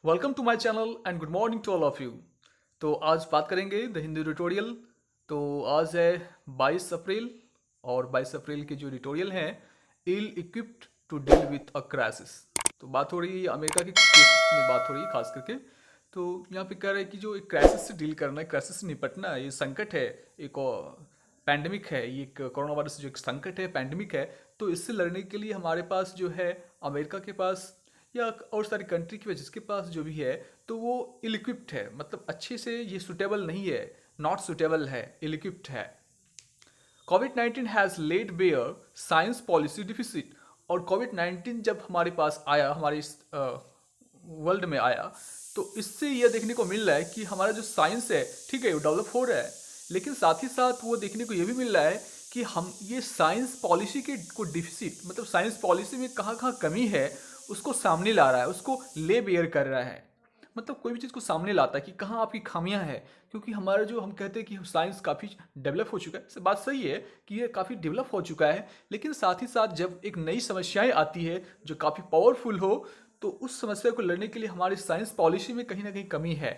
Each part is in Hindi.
Welcome to my channel and good morning to all of you. तो आज बात करेंगे द हिंदी ट्यूटोरियल। तो आज है 22 अप्रैल और 22 अप्रैल के जो ट्यूटोरियल हैं ill equipped to deal with a crisis. तो बात हो रही है अमेरिका के केस में, बात हो रही है खास करके। तो यहाँ पे कह रहे हैं कि जो एक क्राइसिस से डील करना है, क्राइसिस से निपटना है, ये संकट है, एक पैंडमिक है, ये एक कोरोना वायरस जो एक संकट है, पैंडमिक है। तो इससे लड़ने के लिए हमारे पास जो है अमेरिका के पास या और सारी कंट्री की जिसके पास जो भी है, तो वो इल इक्विप्ड है, मतलब अच्छे से ये सुटेबल नहीं है, नॉट सुटेबल है, इल इक्विप्ड है। Covid 19 has led bare science policy deficit. और कोविड 19 जब हमारे पास आया, हमारे इस वर्ल्ड में आया, तो इससे यह देखने को मिल रहा है कि हमारा जो साइंस है, ठीक है, वो डेवलप हो रहा है, लेकिन साथ ही साथ वो देखने को ये भी मिल रहा है कि हम ये साइंस पॉलिसी के को डिफिसिट, मतलब साइंस पॉलिसी में कहाँ कहाँ कमी है, उसको सामने ला रहा है, उसको ले बेयर कर रहा है। मतलब कोई भी चीज़ को सामने लाता है कि कहाँ आपकी खामियां हैं। क्योंकि हमारा जो हम कहते हैं कि साइंस काफ़ी डेवलप हो चुका है, बात सही है कि ये काफ़ी डेवलप हो चुका है, लेकिन साथ ही साथ जब एक नई समस्याएं आती है जो काफ़ी पावरफुल हो, तो उस समस्या को लड़ने के लिए हमारी साइंस पॉलिसी में कहीं ना कहीं कमी है।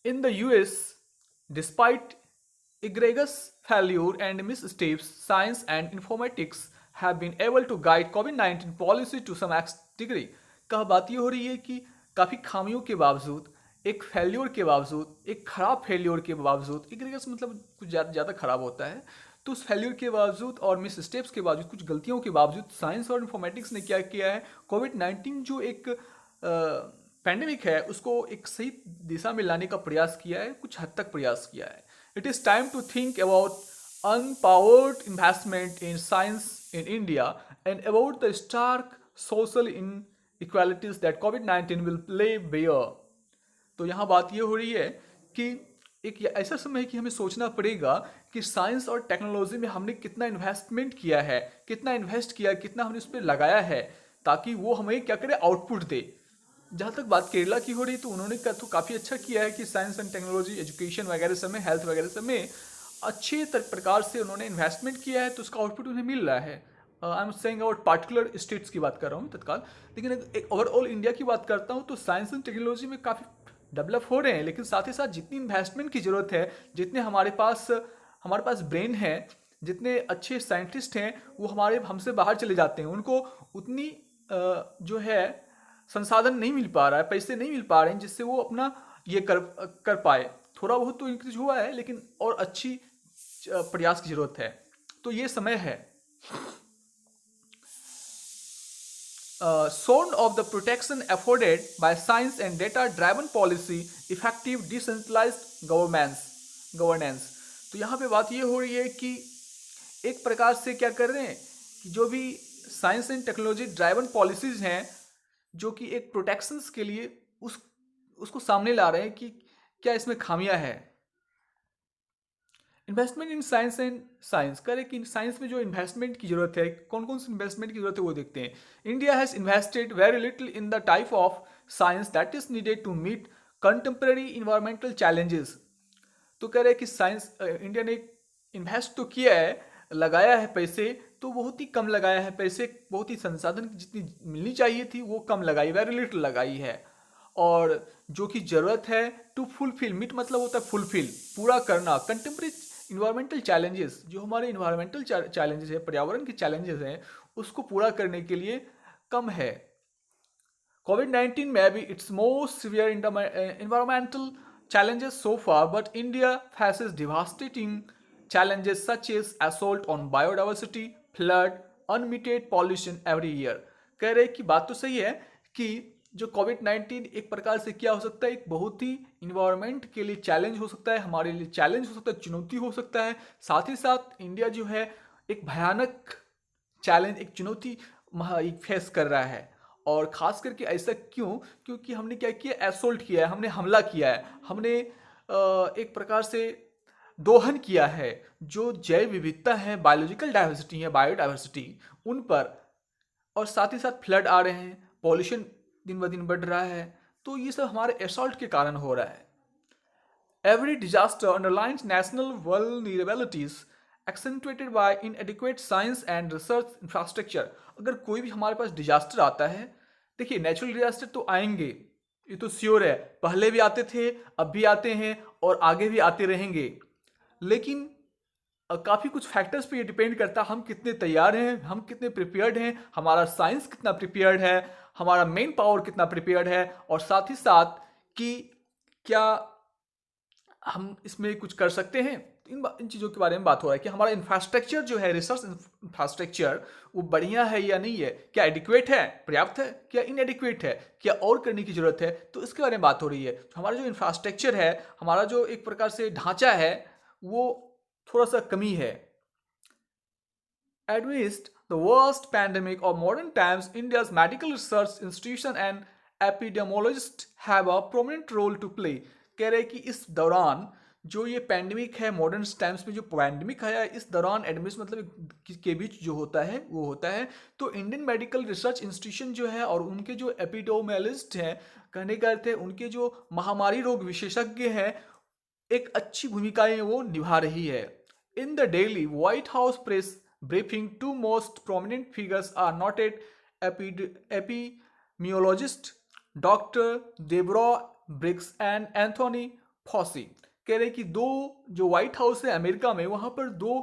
In the US, despite egregious failure and missteps, science and informatics have been able to guide COVID-19 policy to some degree। कहा बात ये हो रही है कि काफ़ी खामियों के बावजूद, एक फेल्योर के बावजूद, एक खराब फेल्योर के बावजूद, एग्रेगस मतलब कुछ ज़्यादा खराब होता है, तो उस फेल्योर के बावजूद और मिस स्टेप्स के बावजूद, कुछ गलतियों के बावजूद, साइंस और इन्फॉर्मेटिक्स ने क्या किया है, कोविड 19 जो एक पैंडेमिक है उसको एक सही दिशा में लाने का प्रयास किया है, कुछ हद तक प्रयास किया है। It is time to think about unpowered investment in science in India and about the stark social inequalities that COVID-19 will lay bare। तो यहाँ बात ये हो रही है कि एक ऐसा समय है कि हमें सोचना पड़ेगा कि साइंस और टेक्नोलॉजी में हमने कितना इन्वेस्टमेंट किया है, कितना इन्वेस्ट किया है, कितना हमने उस पर लगाया है, ताकि वो हमें क्या करे, आउटपुट दे। जहाँ तक बात केरला की हो रही, तो उन्होंने तो काफ़ी अच्छा किया है कि साइंस एंड टेक्नोलॉजी, एजुकेशन वगैरह सब में, हेल्थ वगैरह सब में अच्छे प्रकार से उन्होंने इन्वेस्टमेंट किया है, तो उसका आउटपुट उन्हें मिल रहा है। I am saying about particular states की बात कर रहा हूँ तत्काल, लेकिन एक ओवरऑल इंडिया की बात करता हूँ तो साइंस एंड टेक्नोलॉजी में काफ़ी डेवलप हो रहे हैं, लेकिन साथ ही साथ जितनी इन्वेस्टमेंट की ज़रूरत है, जितने हमारे पास ब्रेन है, जितने अच्छे साइंटिस्ट हैं, वो हमसे बाहर चले जाते हैं, उनको उतनी जो है संसाधन नहीं मिल पा रहा है, पैसे नहीं मिल पा रहे हैं जिससे वो अपना ये कर पाए। थोड़ा बहुत तो इंक्रीज हुआ है, लेकिन और अच्छी प्रयास की जरूरत है। तो ये समय है। Sound of the protection afforded by science and data driven policy, effective decentralized governance। तो यहाँ पे बात ये हो रही है कि एक प्रकार से क्या कर रहे हैं कि जो भी science and technology driven policies हैं, जो कि एक प्रोटेक्शंस के लिए उसको सामने ला रहे हैं कि क्या इसमें खामियां है। Investment in science and science करे कि साइंस में जो इन्वेस्टमेंट की जरूरत है, कौन कौन सी इन्वेस्टमेंट की जरूरत है वो देखते हैं। India has invested very little in the type of science that is needed to meet contemporary environmental challenges. तो कह रहे हैं कि साइंस इंडिया ने इन्वेस्ट तो किया है, लगाया है पैसे, तो बहुत ही कम लगाया है पैसे, बहुत ही संसाधन जितनी मिलनी चाहिए थी वो कम लगाई, वेरी लिटिल लगाई है। और जो कि जरूरत है टू फुलफिल, मीट मतलब होता है फुलफिल, पूरा करना, कंटेम्प्रेरी इन्वायरमेंटल चैलेंजेस, जो हमारे इन्वायरमेंटल चैलेंजेस है, पर्यावरण के चैलेंजेस हैं, उसको पूरा करने के लिए कम है। COVID-19 may be its most severe environmental challenges so far, but India faces devastating challenges such as assault on biodiversity, flood, unmeted pollution every year। कह रहे कि बात तो सही है कि जो COVID-19 एक प्रकार से क्या हो सकता है, एक बहुत ही इन्वायरमेंट के लिए चैलेंज हो सकता है, हमारे लिए चैलेंज हो सकता है, चुनौती हो सकता है। साथ ही साथ इंडिया जो है एक भयानक चैलेंज, एक चुनौती फेस कर रहा है। और खास करके ऐसा क्यों, क्योंकि हमने क्या किया, एसोल्ट किया है, हमने हमला किया है, हमने एक प्रकार से दोहन किया है जो जैव विविधता है, बायोलॉजिकल डाइवर्सिटी है, बायोडाइवर्सिटी, उन पर। और साथ ही साथ फ्लड आ रहे हैं, पॉल्यूशन दिन ब दिन बढ़ रहा है, तो ये सब हमारे एसॉल्ट के कारण हो रहा है। Every disaster underlines national vulnerabilities accentuated by inadequate science and research infrastructure। अगर कोई भी हमारे पास डिजास्टर आता है, देखिए नेचुरल डिजास्टर तो आएंगे, ये तो श्योर है, पहले भी आते थे, अब भी आते हैं और आगे भी आते रहेंगे। लेकिन काफ़ी कुछ फैक्टर्स पे ये डिपेंड करता है हम कितने तैयार हैं, हम कितने प्रिपेयर्ड हैं, हमारा साइंस कितना प्रिपेयर्ड है, हमारा मेन पावर कितना प्रिपेयर्ड है, और साथ ही साथ कि क्या हम इसमें कुछ कर सकते हैं। इन चीज़ों के बारे में बात हो रहा है कि हमारा इंफ्रास्ट्रक्चर जो है, रिसर्च इंफ्रास्ट्रक्चर, वो बढ़िया है या नहीं है, क्या एडिक्वेट है, पर्याप्त है, क्या इनएडिक्वेट है, क्या और करने की जरूरत है, तो इसके बारे में बात हो रही है। तो हमारा जो इंफ्रास्ट्रक्चर है, हमारा जो एक प्रकार से ढांचा है, वो थोड़ा सा कमी है। Amidst the worst pandemic of modern times, India's medical research institution and epidemiologists have a prominent role to play. कह रहे कि इस दौरान जो ये पैंडमिक है, मॉडर्न टाइम्स में जो पैंडमिक है, इस दौरान एडमिस मतलब के बीच जो होता है वो होता है, तो इंडियन मेडिकल रिसर्च इंस्टीट्यूशन जो है और उनके जो एपिडेमियोलॉजिस्ट हैं, कहने का अर्थ है उनके जो महामारी रोग विशेषज्ञ हैं, एक अच्छी भूमिकाएं वो निभा रही है। In the daily white house press briefing, two most prominent figures are noted epidemiologist Dr. Deborah Briggs and Anthony Fauci। कह रहे कि दो जो व्हाइट हाउस है अमेरिका में, वहाँ पर दो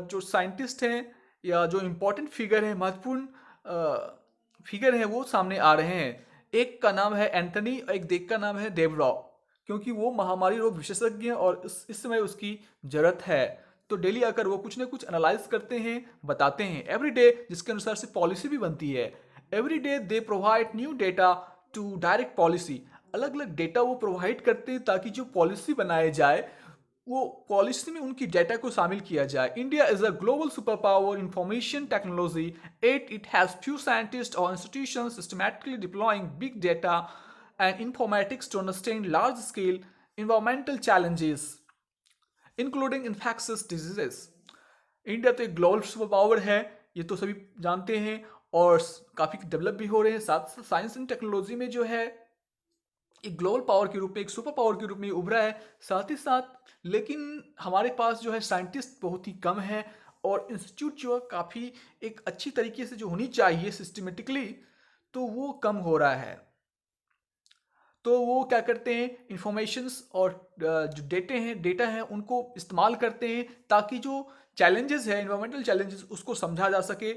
जो साइंटिस्ट हैं या जो इम्पोर्टेंट फिगर हैं, महत्वपूर्ण फिगर हैं, वो सामने आ रहे हैं। एक का नाम है एंथनी और एक देख का नाम है डेबरा, क्योंकि वो महामारी रोग विशेषज्ञ हैं और इस समय उसकी जरूरत है। तो डेली आकर वो कुछ ना कुछ एनालाइज करते हैं, बताते हैं एवरी डे, जिसके अनुसार से पॉलिसी भी बनती है। Every day they provide new data to direct policy. अलग अलग डेटा वो प्रोवाइड करते हैं ताकि जो पॉलिसी बनाए जाए वो पॉलिसी में उनकी डेटा को शामिल किया जाए। India is a global super power information technology, it has few scientist और institution systematically deploying big data and informatics to understand large scale environmental challenges including infectious diseases. India तो एक ग्लोबल सुपर पावर है, ये तो सभी जानते हैं, और काफ़ी डेवलप भी हो रहे हैं। साथ साथ साइंस एंड टेक्नोलॉजी में जो है एक ग्लोबल पावर के रूप में, एक सुपर पावर के रूप में उभरा है। साथ ही साथ लेकिन हमारे पास जो है साइंटिस्ट बहुत ही कम है, और इंस्टीट्यूट जो है काफ़ी एक अच्छी तरीके से जो होनी चाहिए सिस्टमेटिकली, तो वो कम हो रहा है। तो वो क्या करते हैं, इंफॉर्मेशंस और जो डेटा हैं उनको इस्तेमाल करते हैं ताकि जो चैलेंजेस है, इन्वायरमेंटल चैलेंजेस, उसको समझा जा सके।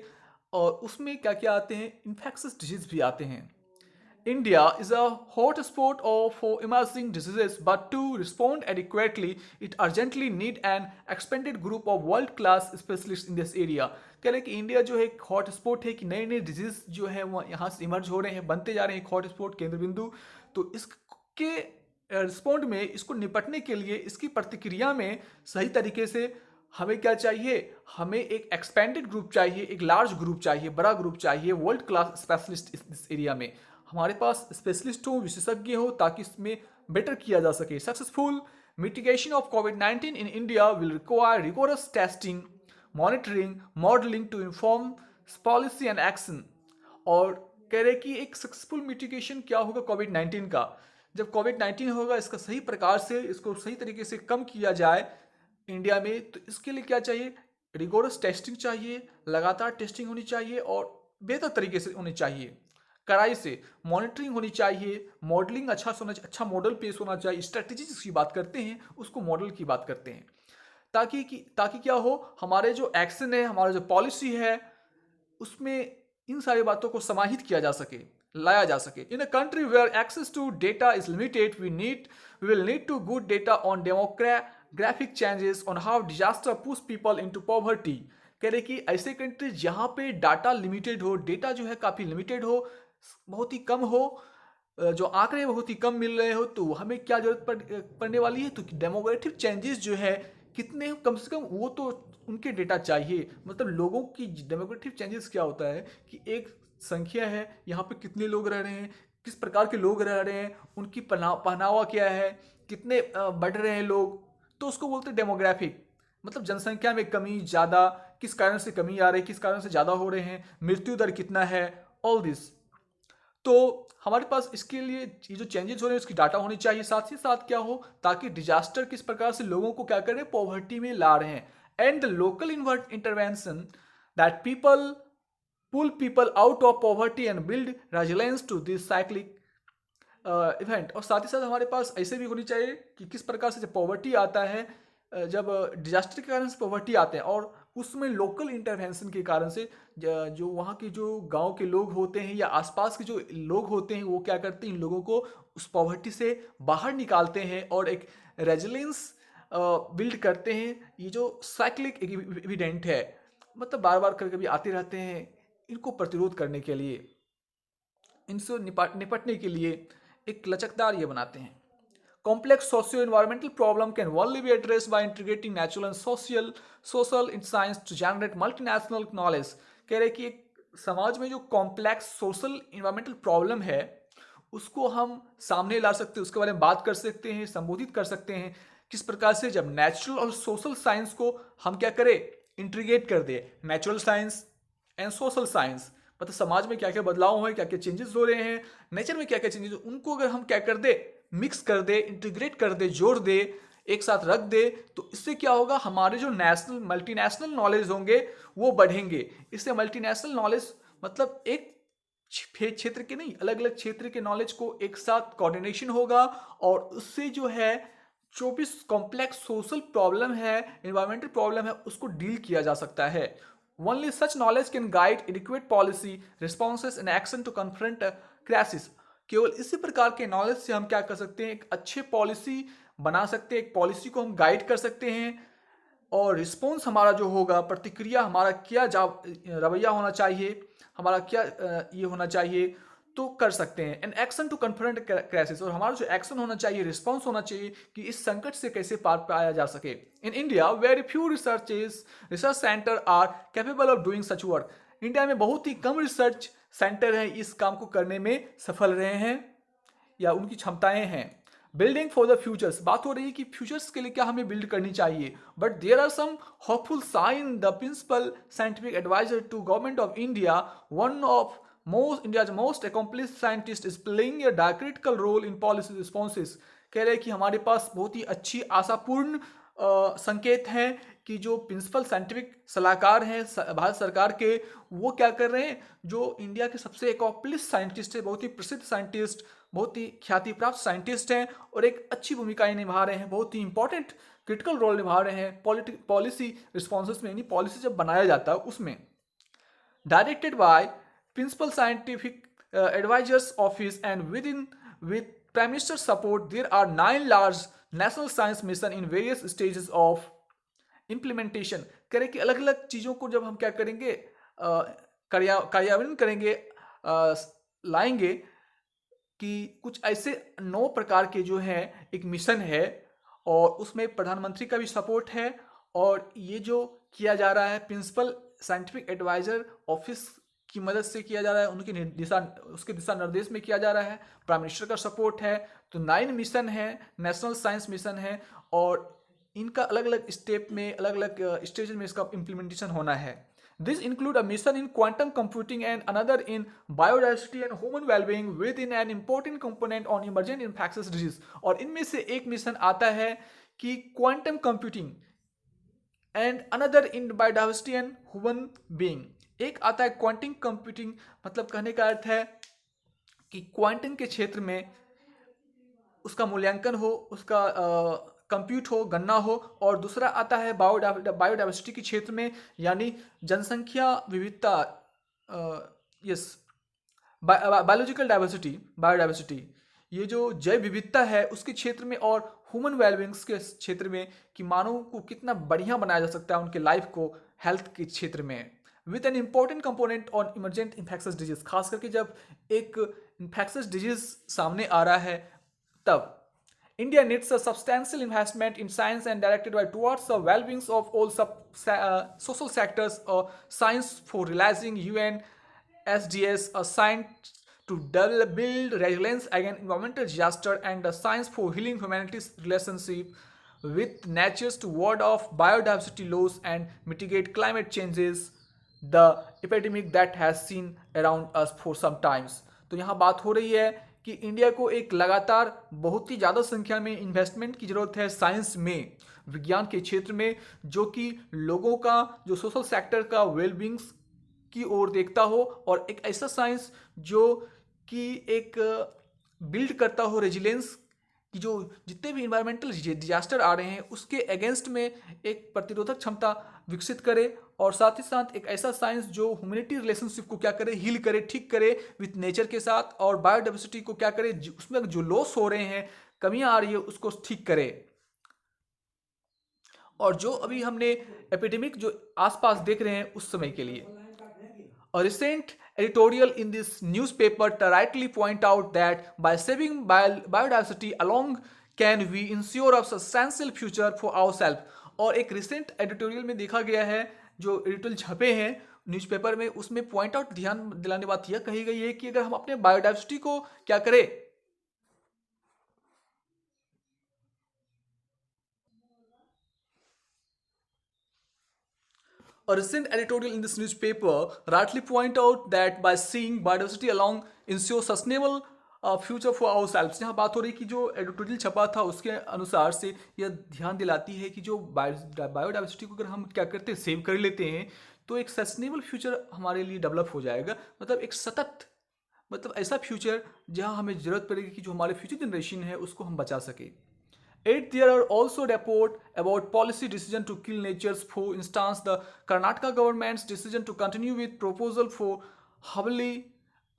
और उसमें क्या क्या आते हैं, इन्फेक्शियस डिजीज भी आते हैं। India is a hot spot for emerging diseases, but to respond adequately, it urgently need an expanded group of world-class specialists in this area। कह रहे कि इंडिया जो है एक हॉट स्पॉट है कि नए नए डिजीज जो है वो यहाँ से इमर्ज हो रहे हैं, बनते जा रहे हैं एक हॉट स्पॉट, केंद्र बिंदु। तो इसके रिस्पॉन्ड में, इसको निपटने के लिए, इसकी प्रतिक्रिया में सही तरीके से हमें क्या चाहिए, हमें एक एक्सपेंडेड ग्रुप चाहिए, एक लार्ज ग्रुप चाहिए, बड़ा ग्रुप चाहिए, वर्ल्ड क्लास स्पेशलिस्ट इस एरिया में हमारे पास स्पेशलिस्ट हो, विशेषज्ञ हो, ताकि इसमें बेटर किया जा सके। सक्सेसफुल मिटिगेशन ऑफ कोविड-19 in India will require rigorous testing, monitoring, modelling to inform policy and action. और कह रहे कि एक सक्सेसफुल मिटिगेशन क्या होगा कोविड-19 का, जब कोविड-19 होगा इसका सही प्रकार से, इसको सही तरीके से कम किया जाए इंडिया में, तो इसके लिए क्या चाहिए, रिगोरस टेस्टिंग चाहिए, लगातार टेस्टिंग होनी चाहिए और बेहतर तरीके से होनी चाहिए, कड़ाई से मॉनिटरिंग होनी चाहिए, मॉडलिंग अच्छा मॉडल पेश होना चाहिए। स्ट्रेटेजी जिसकी बात करते हैं उसको मॉडल की बात करते हैं, ताकि क्या हो, हमारे जो एक्शन है, हमारा जो पॉलिसी है, उसमें इन सारी बातों को समाहित किया जा सके, लाया जा सके। In a country where access to data is limited, we will need to good data on demographic changes, on how disaster push people into poverty. कह रहे कि ऐसे कंट्रीज जहाँ पे डाटा लिमिटेड हो, डेटा जो है काफ़ी लिमिटेड हो, बहुत ही कम हो, जो आंकड़े बहुत ही कम मिल रहे हो, तो हमें क्या जरूरत पड़ने वाली है, तो डेमोग्राफिक चेंजेस जो है कितने कम से कम वो तो उनके डेटा चाहिए। मतलब लोगों की डेमोग्राफिक चेंजेस क्या होता है कि एक संख्या है, यहाँ पे कितने लोग रह रहे हैं, किस प्रकार के लोग रह रहे हैं, उनकी पहनावा क्या है, कितने बढ़ रहे हैं लोग, तो उसको बोलते हैं डेमोग्राफिक। मतलब जनसंख्या में कमी ज़्यादा, किस कारण से कमी आ रही है, किस कारण से ज़्यादा हो रहे हैं, मृत्यु दर कितना है, ऑल दिस। तो हमारे पास इसके लिए ये जो चेंजेस हो रहे हैं उसकी डाटा होनी चाहिए। साथ ही साथ क्या हो, ताकि डिजास्टर किस प्रकार से लोगों को क्या कर रहे हैं, पॉवर्टी में ला रहे हैं, and the local intervention that people pull people out of poverty and build resilience to this cyclic event. और साथ ही साथ हमारे पास ऐसे भी होनी चाहिए कि किस प्रकार से जब पॉवर्टी आता है, जब डिजास्टर के कारण से पॉवर्टी आते हैं और उसमें लोकल इंटरवेंशन के कारण से जो वहाँ के जो गांव के लोग होते हैं या आसपास के जो लोग होते हैं वो क्या करते हैं, इन लोगों को उस पॉवर्टी से बाहर निकालते हैं और एक रेजिलेंस बिल्ड करते हैं। ये जो साइक्लिक इवेंट है, मतलब बार बार कभी कभी आते रहते हैं, इनको प्रतिरोध करने के लिए, इनसे निपटने के लिए एक लचकदार ये बनाते हैं। Complex socio environmental problem can only be addressed by integrating natural and social in science to generate multinational knowledge. कह रहे कि एक समाज में जो कॉम्प्लेक्स सोशल इन्वायरमेंटल प्रॉब्लम है उसको हम सामने ला सकते हैं, उसके बारे में बात कर सकते हैं, संबोधित कर सकते हैं। किस प्रकार से जब नेचुरल और सोशल साइंस को हम क्या करें, इंटीग्रेट कर दे, natural science and social science, मतलब समाज में क्या क्या बदलाव हुए, क्या क्या चेंजेस हो रहे हैं, नेचर में क्या क्या चेंजेस, उनको अगर हम क्या कर दे, मिक्स कर दे, इंटीग्रेट कर दे, जोड़ दे, एक साथ रख दे, तो इससे क्या होगा, हमारे जो नेशनल मल्टीनेशनल नॉलेज होंगे वो बढ़ेंगे। इससे मल्टीनेशनल नॉलेज मतलब एक क्षेत्र के नहीं, अलग अलग क्षेत्र के नॉलेज को एक साथ कोऑर्डिनेशन होगा और उससे जो है 24 कॉम्प्लेक्स सोशल प्रॉब्लम है, एनवायरमेंटल प्रॉब्लम है, उसको डील किया जा सकता है। Only such knowledge can guide adequate policy responses and action to confront a crisis। केवल इसी प्रकार के नॉलेज से हम क्या कर सकते हैं, एक अच्छे पॉलिसी बना सकते हैं, एक पॉलिसी को हम गाइड कर सकते हैं और रिस्पॉन्स हमारा जो होगा, प्रतिक्रिया हमारा क्या रवैया होना चाहिए, हमारा क्या ये होना चाहिए, तो कर सकते हैं। And action to confront crisis, और हमारा जो एक्शन होना चाहिए, रिस्पॉन्स होना चाहिए कि इस संकट से कैसे पार पाया जा सके। In India very few research centre are capable of doing such work. India में बहुत ही कम रिसर्च सेंटर हैं इस काम को करने में सफल रहे हैं या उनकी क्षमताएं हैं। बिल्डिंग फॉर द फ्यूचर्स, बात हो रही है कि फ्यूचर्स के लिए क्या हमें बिल्ड करनी चाहिए, but there are some hopeful sign. The principal scientific advisor to government of India, one of India's most accomplished scientist is playing a critical role in policy responses। कह रहे हैं कि हमारे पास बहुत ही अच्छी आशापूर्ण संकेत हैं कि जो प्रिंसिपल साइंटिफिक सलाहकार हैं भारत सरकार के, वो क्या कर रहे हैं, जो इंडिया के सबसे एकॉम्प्लिश साइंटिस्ट है, बहुत ही प्रसिद्ध साइंटिस्ट, बहुत ही ख्याति प्राप्त साइंटिस्ट हैं और एक अच्छी भूमिकाएं निभा रहे हैं, बहुत ही इंपॉर्टेंट क्रिटिकल रोल निभा रहे हैं पॉलिसी रिस्पॉन्सेस में, यानी पॉलिसी जब बनाया जाता है उसमें। Directed by Principal Scientific Advisors Office and with Prime Minister's support, there are 9 large national science mission in various stages of implementation। कह रहे कि अलग अलग चीज़ों को जब हम क्या करेंगे, कार्यान्वयन करेंगे, लाएंगे, कि कुछ ऐसे 9 प्रकार के जो हैं एक मिशन है और उसमें प्रधानमंत्री का भी सपोर्ट है और ये जो किया जा रहा है प्रिंसिपल साइंटिफिक एडवाइजर ऑफिस की मदद से किया जा रहा है, उसके दिशा निर्देश में किया जा रहा है, प्राइम मिनिस्टर का सपोर्ट है। तो 9 मिशन है, नेशनल साइंस मिशन है और इनका अलग अलग स्टेप में, अलग अलग स्टेज में इसका इम्प्लीमेंटेशन होना है। This include a mission in quantum computing and another in biodiversity and human wellbeing with in an important component on emergent infectious disease. और इनमें से एक मिशन आता है कि quantum computing and another in biodiversity and human being. एक आता है क्वांटम कंप्यूटिंग, मतलब कहने का अर्थ है कि क्वांटम के क्षेत्र में उसका मूल्यांकन हो, उसका कंप्यूट हो, गणना हो। और दूसरा आता है बायोडाइवर्सिटी के क्षेत्र में, यानी जनसंख्या विविधता, यस, बायोलॉजिकल डाइवर्सिटी, बायोडाइवर्सिटी, ये जो जैव विविधता है उसके क्षेत्र में, और ह्यूमन वेलबींग्स के क्षेत्र में कि मानव को कितना बढ़िया बनाया जा सकता है उनके लाइफ को, हेल्थ के क्षेत्र में। With an important component on emergent infectious disease, खास करके जब एक इन्फेक्शियस डिजीज सामने आ रहा है तब। India needs a substantial investment in science and directed by towards the well-being of all social sectors. Science for realizing UN SDS, a science to build resilience against environmental disaster, and the science for healing humanity's relationship with nature to ward off biodiversity loss and mitigate climate changes, the epidemic that has seen around us for some times। तो यहाँ बात हो रही है कि इंडिया को एक लगातार बहुत ही ज़्यादा संख्या में इन्वेस्टमेंट की ज़रूरत है साइंस में, विज्ञान के क्षेत्र में, जो कि लोगों का, जो सोशल सेक्टर का वेलबींग्स की ओर देखता हो और एक ऐसा साइंस जो कि एक बिल्ड करता हो रेजिलेंस कि जो जितने भी इन्वायरमेंटल डिजास्टर आ रहे हैं उसके अगेंस्ट में एक प्रतिरोधक क्षमता विकसित करे, और साथ ही साथ एक ऐसा साइंस जो ह्यूमैनिटी रिलेशनशिप को क्या करे, हील करे, ठीक करे विथ नेचर के साथ, और बायोडाइवर्सिटी को क्या करे, उसमें जो लॉस हो रहे हैं, कमियां आ रही है, उसको ठीक करे। और जो अभी हमने एपिडेमिक जो आसपास देख रहे हैं उस समय के लिए, a recent editorial in this newspaper rightly point out that by saving biodiversity along can we ensure a substantial future for ourselves। और एक रिसेंट एडिटोरियल में देखा गया है, जो एडिटोरियल छपे हैं न्यूज़पेपर में, उसमें पॉइंट आउट ध्यान दिलाने बात यह कही गई है कि अगर हम अपने बायोडाइवर्सिटी को क्या करें, A recent editorial in this newspaper rightly point out that by seeing biodiversity along ensure sustainable future for ourselves. यहाँ बात हो रही कि जो एडिटोरियल छपा था उसके अनुसार से यह ध्यान दिलाती है कि जो बायोडाइवर्सिटी को अगर हम क्या करते हैं, सेव कर लेते हैं, तो एक सस्टेनेबल फ्यूचर हमारे लिए डेवलप हो जाएगा। मतलब एक सतत, मतलब ऐसा फ्यूचर जहाँ हमें ज़रूरत पड़ेगी कि जो हमारे फ्यूचर जनरेशन है उसको हम बचा सके। There are also reports about policy decision to kill natures. For instance, the Karnataka government's decision to continue with proposal for Havli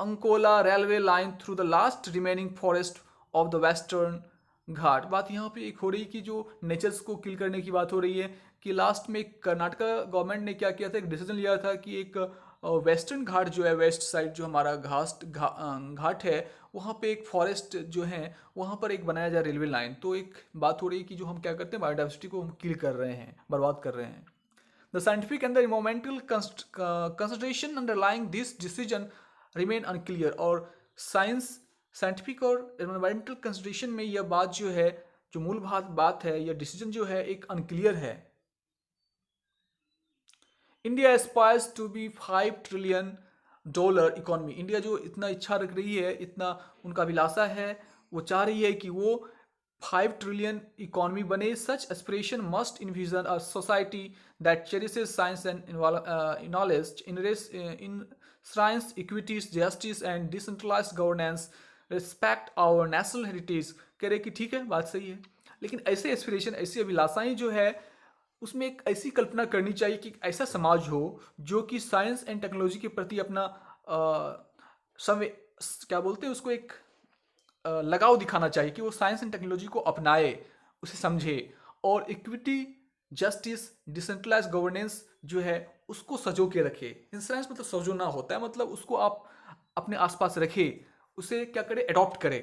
Ankola railway line through the last remaining forest of the western घाट। बात यहाँ पे एक हो रही कि जो नेचर्स को किल करने की बात हो रही है कि लास्ट में कर्नाटका गवर्नमेंट ने क्या किया था, एक डिसीजन लिया था कि एक वेस्टर्न घाट जो है, वेस्ट साइड जो हमारा घाट है, वहाँ पे एक फॉरेस्ट जो है वहाँ पर एक बनाया जाए रेलवे लाइन। तो एक बात हो रही है कि जो हम क्या करते हैं, बायोडाइवर्सिटी को हम किल कर रहे हैं, बर्बाद कर रहे हैं। The scientific and the environmental consideration underlying this decision remain unclear. और साइंटिफिक और एनवायरमेंटल कंसिडरेशन में यह बात जो है, जो मूल बात है, यह डिसीजन जो है एक अनक्लियर है। India aspires to be $5 trillion economy. India जो इतना इच्छा रख रही है, इतना उनका अभिलाषा है, वो चाह रही है कि वो 5 ट्रिलियन इकोनॉमी बने। Such aspiration must envision a society that cherishes science and knowledge in science, equities, justice and decentralised governance, respect our national heritage. कह रहे कि ठीक है, बात सही है, लेकिन ऐसे एस्पिरेशन, ऐसी अभिलाषाएं जो है, उसमें एक ऐसी कल्पना करनी चाहिए कि ऐसा समाज हो जो कि साइंस एंड टेक्नोलॉजी के प्रति अपना क्या बोलते हैं उसको, एक लगाव दिखाना चाहिए कि वो साइंस एंड टेक्नोलॉजी को अपनाए, उसे समझे, और इक्विटी, जस्टिस, डिसेंट्रलाइज्ड गवर्नेंस जो है उसको सजो के रखे। इंश्योरेंस मतलब सजोना होता है, मतलब उसको आप अपने आसपास रखे, उसे क्या करे, अडॉप्ट करे,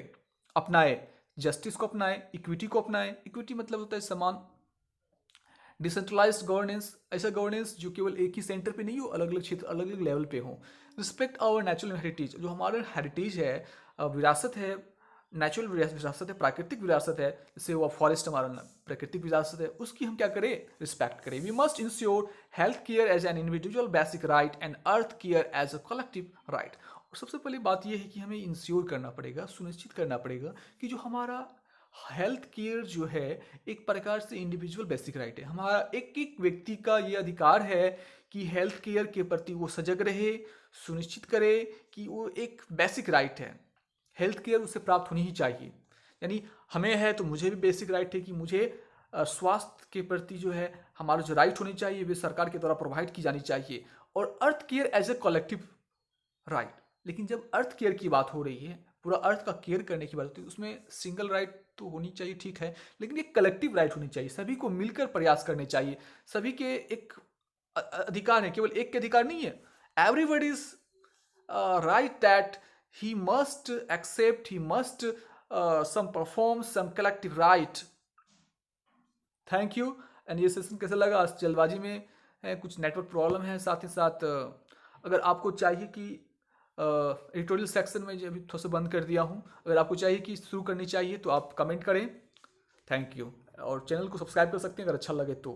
अपनाए, जस्टिस को अपनाए, इक्विटी को अपनाए। इक्विटी मतलब होता है समान। डिसेंट्रलाइज्ड गवर्नेंस, ऐसा गवर्नेंस जो केवल एक ही सेंटर पे नहीं हो, अलग अलग क्षेत्र, अलग अलग लेवल पे हो। रिस्पेक्ट आवर नेचुरल हेरिटेज, जो हमारा हेरिटेज है, विरासत है, नेचुरल विरासत है, प्राकृतिक विरासत है, जैसे वो फॉरेस्ट हमारा प्राकृतिक विरासत है, उसकी हम क्या करें, रिस्पेक्ट करें। We must ensure health care as an individual basic right and earth care as a collective right. और सबसे पहली बात यह है कि हमें इंश्योर करना पड़ेगा, सुनिश्चित करना पड़ेगा कि जो हमारा हेल्थ केयर जो है एक प्रकार से इंडिविजुअल बेसिक राइट है। हमारा एक एक व्यक्ति का ये अधिकार है कि हेल्थ केयर के प्रति वो सजग रहे, सुनिश्चित करे कि वो एक बेसिक राइट है, हेल्थ केयर उसे प्राप्त होनी ही चाहिए। यानी हमें है तो मुझे भी बेसिक राइट है कि मुझे स्वास्थ्य के प्रति जो है हमारा जो राइट होनी चाहिए वे सरकार के द्वारा प्रोवाइड की जानी चाहिए, और earth care as a collective right. लेकिन जब अर्थ केयर की बात हो रही है, पूरा अर्थ का केयर करने की बात होती है, उसमें सिंगल राइट तो होनी चाहिए, ठीक है, लेकिन एक कलेक्टिव राइट होनी चाहिए, सभी को मिलकर प्रयास करने चाहिए, सभी के एक अधिकार है, केवल एक के अधिकार नहीं है। Everybody is right that he must accept, he must some perform some collective right। Thank you. And ये सेशन कैसा लगा, आज जल्दबाजी में है, कुछ नेटवर्क प्रॉब्लम है, साथ ही साथ अगर आपको चाहिए कि एडिटोरियल सेक्शन में जो अभी थोड़ा सा बंद कर दिया हूँ, अगर आपको चाहिए कि शुरू करनी चाहिए तो आप कमेंट करें। थैंक यू, और चैनल को सब्सक्राइब कर सकते हैं अगर अच्छा लगे तो।